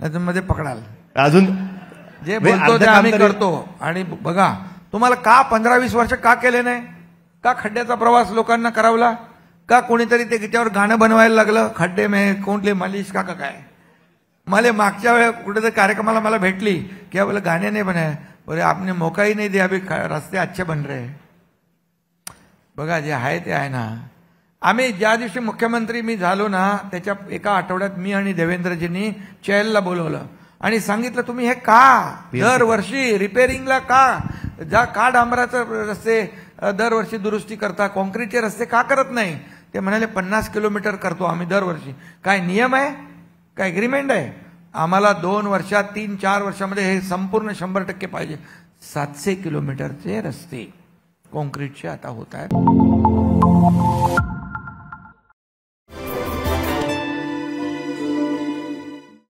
मध्ये पकडाल अजून जे बोलतो ते आम्ही करतो. आणि बघा तुम्हाला का 15-20 वर्ष का केले नाही? का खड्ड्याचा प्रवास लोकांना करावला? का कोणीतरी ते त्याच्यावर गाणं बनवायला लागलं, खड्डे में कोणते मालिश का काय? मला मागच्या वेळेला कुठेतरी कार्यक्रमाला मला भेटली की बोले गाणे नाही बनाय, बोले आपने मौका ही नहीं दिया, अभी रस्ते अच्छे बन रहे. बघा जे आहे ते आहे ना. आम्ही ज्या दिवशी मुख्यमंत्री मी झालो ना त्याच्या एका आठवड्यात मी आणि देवेंद्रजींनी चेलला बोलवलं आणि सांगितलं तुम्ही हे का दरवर्षी रिपेअरिंगला का डांबराचे रस्ते दरवर्षी दुरुस्ती करता, कॉन्क्रीटचे रस्ते का करत नाही? ते म्हणाले 50 किलोमीटर करतो आम्ही दरवर्षी. काय नियम आहे? काय एग्रीमेंट आहे? आम्हाला 2 वर्षात 3-4 वर्षामध्ये हे संपूर्ण 100% पाहिजे. 700 किलोमीटरचे रस्ते कॉन्क्रीटचे आता होत आहेत.